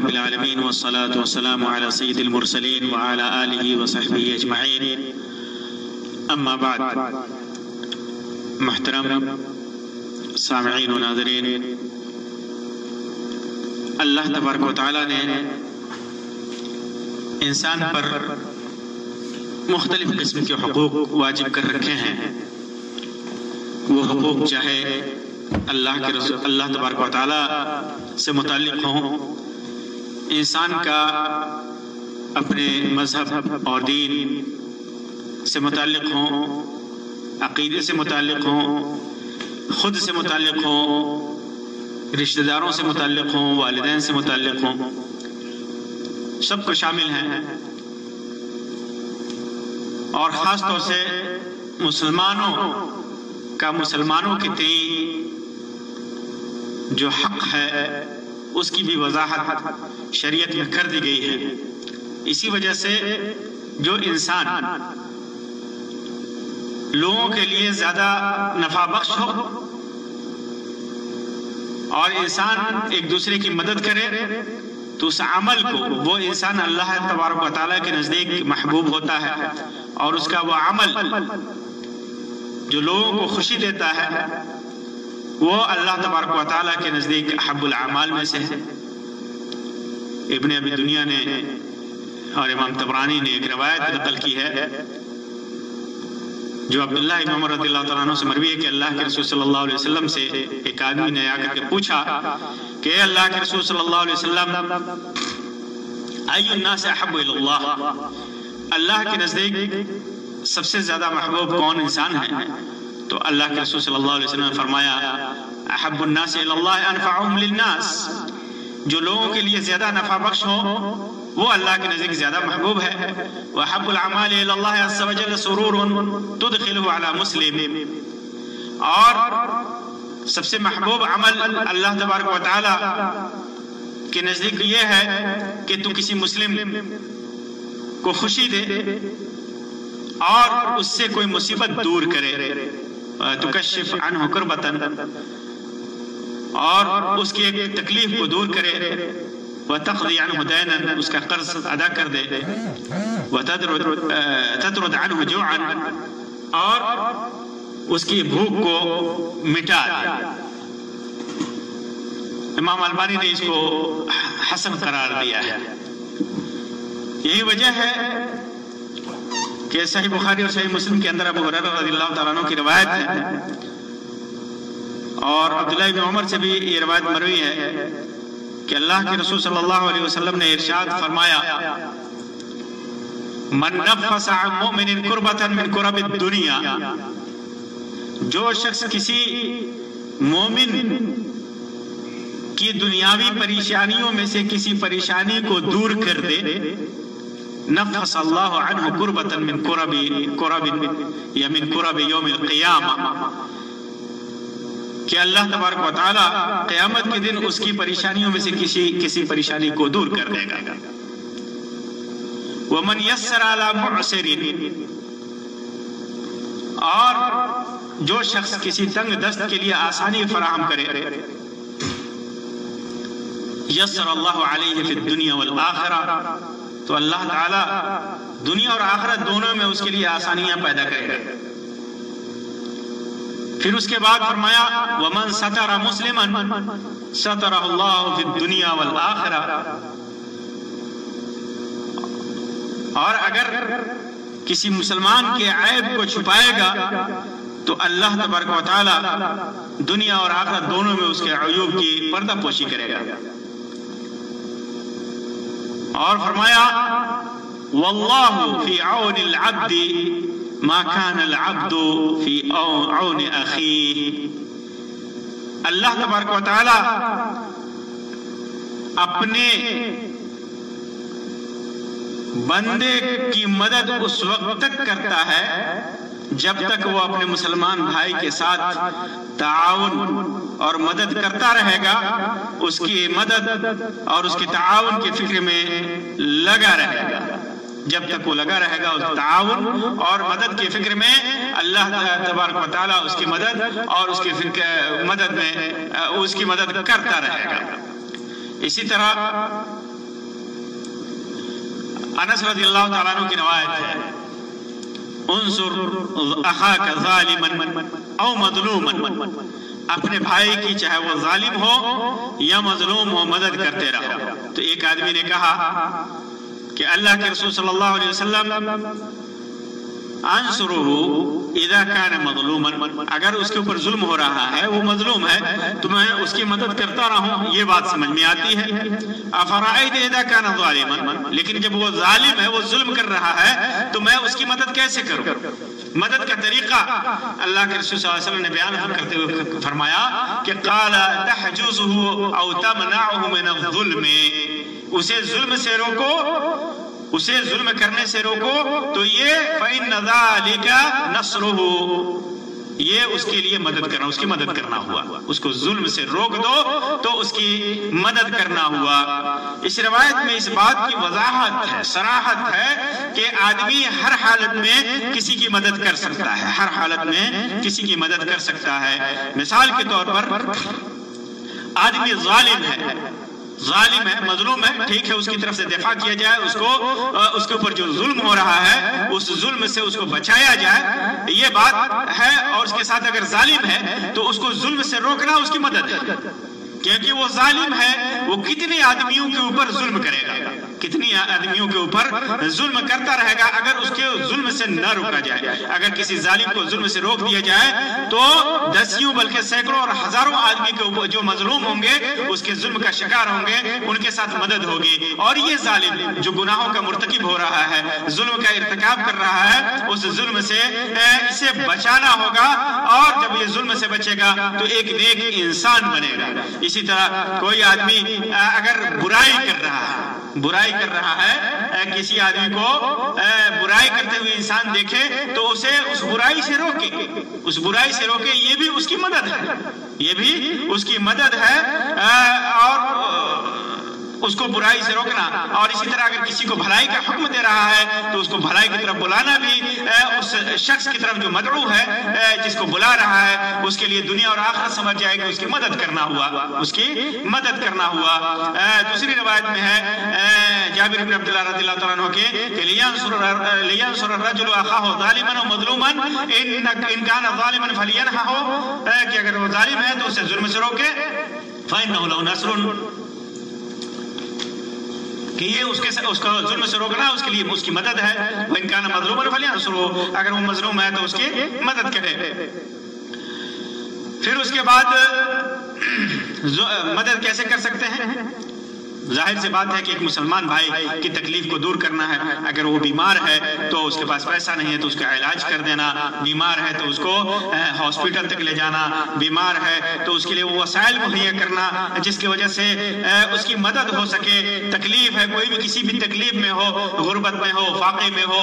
رب العالمین والصلاة والسلام علی سید المرسلین وعلی آلہ وصحبہ اجمعین، اما بعد۔ محترم سامعین و ناظرین، اللہ تبارک و تعالی نے انسان پر مختلف قسم کے حقوق واجب کر رکھے ہیں۔ وہ حقوق چاہے اللہ کے رسول اللہ تبارک و تعالی سے متعلق ہوں، انسان کا اپنے مذہب اور دین سے متعلق ہوں، عقیدے سے متعلق ہوں، خود سے متعلق ہوں، رشتہ داروں سے متعلق ہوں، والدین سے متعلق ہوں، سب کو شامل ہیں۔ اور خاص طور سے مسلمانوں کا مسلمانوں کے تئیں جو حق ہے اس کی بھی وضاحت شریعت میں کر دی گئی ہے۔ اسی وجہ سے جو انسان لوگوں کے لیے زیادہ نفع بخش ہو اور انسان ایک دوسرے کی مدد کرے تو اس عمل کو وہ انسان اللہ تبارک و تعالیٰ کے نزدیک محبوب ہوتا ہے، اور اس کا وہ عمل جو لوگوں کو خوشی دیتا ہے وہ اللہ تبارک و تعالیٰ کے نزدیک احب الاعمال میں سے ہے۔ ابن ابی دنیا نے اور امام طبرانی نے ایک روایت نقل کی ہے جو عبداللہ ابن عمر رضی اللہ تعالیٰ عنہ سے مروی ہے کہ اللہ کے رسول صلی اللہ علیہ وسلم سے ایک آدمی نے آ کر کے پوچھا کہ اے اللہ کے رسول صلی اللہ علیہ وسلم، ای الناس احب الی اللہ، اللہ کے نزدیک سب سے زیادہ محبوب کون انسان ہے؟ تو اللہ کے رسول صلی اللہ علیہ وسلم نے فرمایا احب الناس الی اللہ انفعهم للناس، جو لوگوں کے لیے زیادہ نفع بخش ہو وہ اللہ کے نزدیک زیادہ محبوب ہے۔ وَأَحَبُّ الْأَعْمَالِ إِلَى اللَّهِ عَزَّ وَجَلَّ سُرُورٌ تُدْخِلُهُ عَلَى مُسْلِمٍ، اور سب سے محبوب عمل اللہ تبارک و تعالی کے نزدیک یہ ہے کہ تو کسی مسلم کو خوشی دے اور اس سے کوئی مصیبت دور کرے، تُكَشِّفْ عَنْهُ كُرْبَةً، اور اس کی ایک تکلیف کو دور کرے، وَتَقْضِي عَنْهُ دَيْنًا، اس کا قرض ادا کر دے، وَتَطْرُدْ عَنْهُ جُوعًا، اور اس کی بھوک کو مٹا دے۔ امام البانی نے اس کو حسن قرار دیا ہے۔ یہی وجہ ہے کہ صحیح بخاری اور صحیح مسلم کے اندر ابو ہریرہ رضی اللہ تعالیٰ عنہ کی روایت ہے، اور عبداللہ بن عمر سے بھی یہ روایت مروی ہے کہ اللہ کے رسول صلی اللہ علیہ وسلم نے ارشاد فرمایا من نفس عن مؤمن کربة من کرب الدنیا، جو شخص کسی مومن کی دنیاوی پریشانیوں میں سے کسی پریشانی کو دور کر دے، نفس اللہ عنہ کربة من کرب یا من کرب یوم القیامہ، کہ اللہ تبارک و تعالی قیامت کے دن اس کی پریشانیوں میں سے کسی پریشانی کو دور کر دے گا۔ وَمَنْ يَسَّرَ عَلَى مُعْسِرٍ، اور جو شخص کسی تنگ دست کے لیے آسانی فراہم کرے، یسر اللہ علیہ فی الدنیا والآخرہ، تو اللہ تعالی دنیا اور آخرت دونوں میں اس کے لیے آسانیاں پیدا کرے گا۔ پھر اس کے بعد فرمایا وَمَنْ سَتَرَ مُسْلِمًا سَتَرَهُ اللَّهُ فِي الدُّنْيَا وَالْآخِرَةِ، اور اگر کسی مسلمان کے عیب کو چھپائے گا تو اللہ تبارک و تعالی دنیا اور آخرت دونوں میں اس کے عیوب کی پردہ پوشی کرے گا۔ اور فرمایا وَاللَّهُ فِي عَوْنِ الْعَبْدِ ما كان العبد في عون اخيه، اللہ تبارک و تعالی اپنے بندے کی مدد اس وقت تک کرتا ہے جب تک وہ اپنے مسلمان بھائی کے ساتھ تعاون اور مدد کرتا رہے گا، اس کی مدد اور اس کے تعاون کی فکر میں لگا رہے گا۔ جب تک وہ لگا رہے گا اس تعاون اور مدد کی فکر میں، اللہ تبارک و تعالیٰ اس کی مدد اور اس کی مدد میں اس کی مدد کرتا رہے گا۔ اسی طرح انس رضی اللہ تعالیٰ عنہ کی روایت ہے، انصر اخاک ظالما او مظلوما، اپنے بھائی کی چاہے وہ ظالم ہو یا مظلوم ہو مدد کرتے رہو۔ تو ایک آدمی نے کہا کہ اللہ کے رسول صلی اللہ علیہ وسلم انصرہ اذا کان مظلوما، اگر اس کے اوپر ظلم ہو رہا ہے، وہ مظلوم ہے تو میں اس کی مدد کرتا رہوں، یہ بات سمجھ میں آتی ہے۔ افرأیت اذا کان ظالما، لیکن جب وہ ظالم ہے، وہ ظلم کر رہا ہے تو میں اس کی مدد کیسے کروں؟ مدد کا طریقہ اللہ کے رسول صلی اللہ علیہ وسلم نے بیان کرتے ہوئے فرمایا کہ قال تحجزه او تمنعه من الظلم، اسے ظلم سے روکو، اسے ظلم کرنے سے روکو، تو یہ فإن ذلك نصره، یہ اس کے لیے مدد کرنا، اس کی مدد کرنا ہوا، اس کو ظلم سے روک دو تو اس کی مدد کرنا ہوا۔ اس روایت میں اس بات کی وضاحت ہے، صراحت ہے کہ آدمی ہر حالت میں کسی کی مدد کر سکتا ہے، ہر حالت میں کسی کی مدد کر سکتا ہے۔ مثال کے طور پر آدمی ظالم ہے، ظالم ہے، مظلوم ہے، ٹھیک ہے، اس کی طرف سے دفاع کیا جائے، اس کے اوپر جو ظلم ہو رہا ہے اس ظلم سے اس کو بچایا جائے، یہ بات ہے۔ اور اس کے ساتھ اگر ظالم ہے تو اس کو ظلم سے روکنا اس کی مدد ہے، کیونکہ وہ ظالم ہے، وہ کتنے آدمیوں کے اوپر ظلم کرے گا، کتنی آدمیوں کے اوپر ظلم کرتا رہے گا اگر اس کے ظلم سے نہ روکا جائے۔ اگر کسی ظالم کو ظلم سے روک دیا جائے تو دسیوں بلکہ سینکڑوں اور ہزاروں آدمی کے جو مظلوم ہوں گے، اس کے ظلم کا شکار ہوں گے، ان کے ساتھ مدد ہوگی۔ اور یہ ظالم جو گناہوں کا مرتکب ہو رہا ہے، ظلم کا ارتکاب کر رہا ہے، اس ظلم سے اسے بچانا ہوگا، اور جب یہ ظلم سے بچے گا تو ایک نیک انسان بنے گا۔ اسی طرح کوئی آدمی اگر برائی کر رہا ہے، کسی آدمی کو برائی کرتے ہوئے انسان دیکھے تو اسے اس برائی سے روکے، یہ بھی اس کی مدد ہے، یہ بھی اس کی مدد ہے، اور اس کو برائی سے روکنا۔ اور اسی طرح اگر کسی کو بھلائی کا حکم دے رہا ہے تو اس کو بھلائی کی طرف بلانا بھی اس شخص کی طرف جو مدعو ہے، جس کو بلا رہا ہے، اس کے لیے دنیا اور آخرت سمجھ جائے کہ اس کی مدد کرنا ہوا، اس کی مدد کرنا ہوا۔ دوسری روایت میں ہے جابر بن عبداللہ رضی اللہ تعالیٰ عنہ کے کہ لینصر الرجل اخاہ ظالما ومظلوما ان کان ظالما فلینہہ، کہ اگر وہ ظالم ہے تو اسے ظلم سے روکے، فإنہ لہ نصر، کہ یہ اس کو ظلم سے روکنا اس کے لیے اس کی مدد ہے۔ وَإِنْ كَانَ مَظْلُومًا فَلْيَنْصُرْهُ، اگر وہ مظلوم ہے تو اس کی مدد کرے۔ پھر اس کے بعد مدد کیسے کر سکتے ہیں؟ ظاہر سی بات ہے کہ ایک مسلمان بھائی کی تکلیف کو دور کرنا ہے۔ اگر وہ بیمار ہے تو اس کے پاس پیسہ نہیں ہے تو اس کا علاج کر دینا، بیمار ہے تو اس کو ہاسپٹل تک لے جانا، بیمار ہے تو اس کے لیے وہ وسائل مہیا کرنا جس کی وجہ سے اس کی مدد ہو سکے۔ تکلیف ہے، کوئی بھی کسی بھی تکلیف میں ہو، غربت میں ہو، فاقے میں ہو،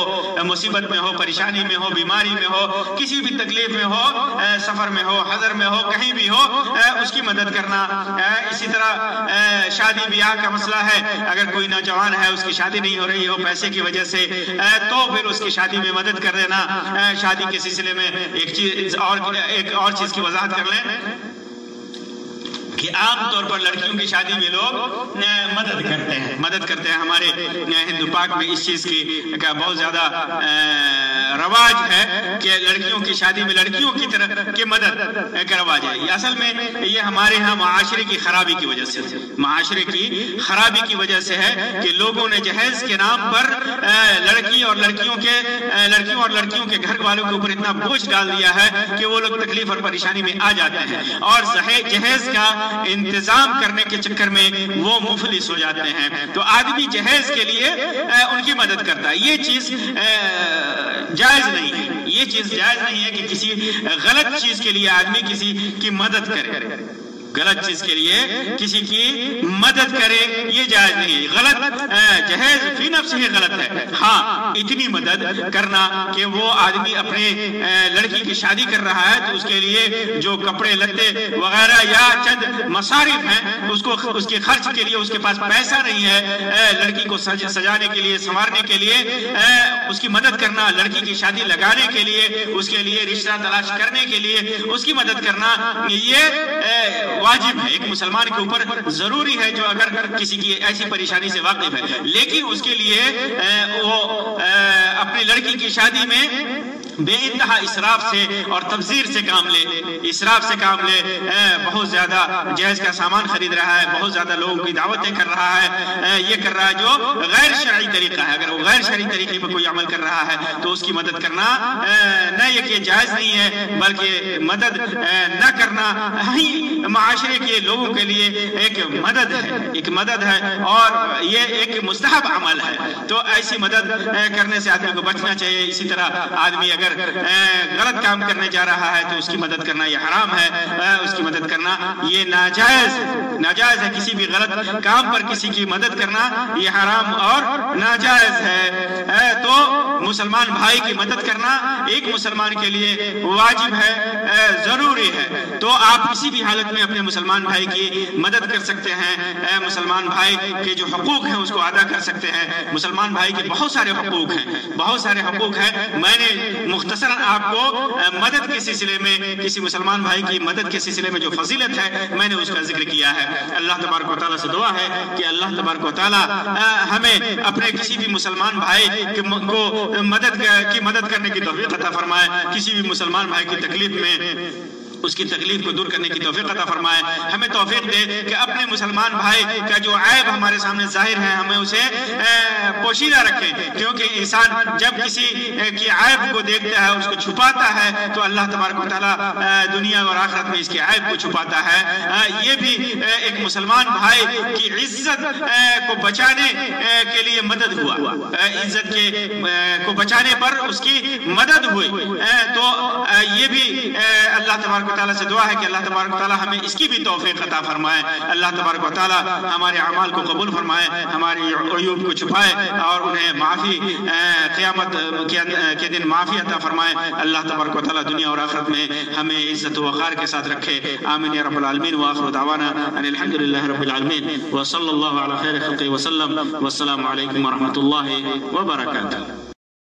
مصیبت میں ہو، پریشانی میں ہو، بیماری میں ہو، کسی بھی تکلیف میں ہو، سفر میں ہو، حضر میں ہو، کہیں بھی ہو، اس کی مدد کرنا۔ اسی طرح شادی بیاہ کا مسئلہ ہے، اگر کوئی نوجوان ہے، اس کی شادی نہیں ہو رہی ہو پیسے کی وجہ سے، تو پھر اس کی شادی میں مدد کر دینا۔ شادی کے سلسلے میں ایک اور چیز کی وضاحت کر لیں کہ عام طور پر لڑکیوں کی شادی میں لوگ مدد کرتے ہیں۔ ہمارے ہندو پاک میں اس چیز کا بہت زیادہ رواج ہے کہ لڑکیوں کی شادی میں لڑکیوں کی طرح کی مدد کا رواج ہے۔ اصل میں یہ ہمارے ہاں معاشرے کی خرابی کی وجہ سے ہے کہ لوگوں نے جہیز کے نام پر لڑکیوں اور لڑکیوں کے گھر والوں کے اوپر اتنا بوجھ ڈال دیا ہے کہ وہ لوگ تکلیف اور پریشانی میں آ جاتے ہیں، اور جہیز کا انتظام کرنے کے چکر میں وہ مفلس ہو جاتے ہیں۔ تو آدمی جہیز کے لیے ان کی مدد کرتا ہے، یہ چیز جائز نہیں ہے، یہ چیز جائز نہیں ہے کہ کسی غلط چیز کے لیے آدمی کسی کی مدد کرے، غلط چیز کے لیے کسی کی مدد کرے، یہ جائز نہیں ہے۔ غلط جہیز فی نفس ہی غلط ہے۔ ہاں، اتنی مدد کرنا کہ وہ آدمی اپنے لڑکی کی شادی کر رہا ہے تو اس کے لیے جو کپڑے لتے وغیرہ یا چند مصارف ہیں، اس کے خرچ کے لیے اس کے پاس پیسہ نہیں ہے، لڑکی کو سجانے کے لیے، سنوارنے کے لیے اس کی مدد کرنا، لڑکی کی شادی لگانے کے لیے، اس کے لیے رشتہ تلاش کرنے کے لیے اس کی مدد کرنا، یہ واجب ہے، ایک مسلمان کے اوپر ضروری ہے جو اگر کسی کی ایسی پریشانی سے واقف ہے، لیکن اس کے لیے وہ اپنی لڑکی کی شادی میں بے انتہا اسراف سے اور تبذیر سے کام لے، اسراف سے کام لے، بہت زیادہ جہیز کا سامان خرید رہا ہے، بہت زیادہ لوگوں کی دعوتیں کر رہا ہے، یہ کر رہا ہے جو غیر شرعی طریقہ ہے۔ اگر وہ غیر شرعی طریقے پر کوئی عمل کر رہا ہے تو اس کی مدد کرنا نہ یہ کہ جائز نہیں ہے، بلکہ مدد نہ کرنا ہی معاشرے کے لوگوں کے لیے ایک مدد ہے اور یہ ایک مستحب عمل ہے۔ تو ایسی مدد کرنے سے آدمی کو بچنا چاہیے۔ اسی طرح آدمی اگر غلط کام کرنے جا رہا ہے تو اس کی مدد کرنا یہ حرام ہے، اس کی مدد کرنا یہ ناجائز ہے۔ کسی بھی غلط کام پر کسی کی مدد کرنا یہ حرام اور ناجائز ہے۔ تو مسلمان بھائی کی مدد کرنا ایک مسلمان کے لیے واجب ہے، ضروری ہے۔ تو آپ کسی بھی حالت میں اپنے مسلمان بھائی کی مدد کر سکتے ہیں، مسلمان بھائی کے جو حقوق ہیں اس کو ادا کر سکتے ہیں۔ مسلمان بھائی کے بہت سارے حقوق ہیں، میں نے مختصراً آپ کو مدد کے سلسلے میں، کسی مسلمان بھائی کی مدد کے سلسلے میں جو فضیلت ہے میں نے اس کا ذکر کیا ہے۔ اللہ تبارک و تعالیٰ سے دعا ہے کہ اللہ تبارک و تعالیٰ ہمیں اپنے کسی بھی مسلمان بھائی کو مدد کرنے کی توفیق عطا فرمائے، کسی بھی مسلمان بھائی کی تکلیف میں اس کی تکلیف کو دور کرنے کی توفیق عطا فرمائے، ہمیں توفیق دے کہ اپنے مسلمان بھائی کا جو عیب ہمارے سامنے ظاہر ہے ہمیں اسے پوشیدہ رکھیں، کیونکہ انسان جب کسی کی عیب کو دیکھتا ہے اس کو چھپاتا ہے تو اللہ تبارک و تعالیٰ دنیا اور آخرت میں اس کے عیب کو چھپاتا ہے۔ یہ بھی ایک مسلمان بھائی کی عزت کو بچانے کے لیے مدد ہوا، عزت کو بچانے پر اس کی مدد ہوئی۔ تو یہ بھی اللہ تبارک تعالیٰ سے دعا ہے کہ اللہ تبارک و تعالیٰ ہمیں اس کی بھی توفیق عطا فرمائے، اللہ تبارک و تعالیٰ ہمارے اعمال کو قبول فرمائے، ہماری عیوب کو چھپائے اور انہیں معافی قیامت کے دن معافی عطا فرمائے۔ اللہ تبارک و تعالیٰ دنیا اور آخرت میں ہمیں عزت و وقار کے ساتھ رکھے، آمین یا رب العالمین۔ وآخر دعوانا ان الحمد للہ رب العالمین وصلی اللہ علی خیر خلقہ وسلم، والسلام علیکم ورحمۃ اللہ وبرکاتہ۔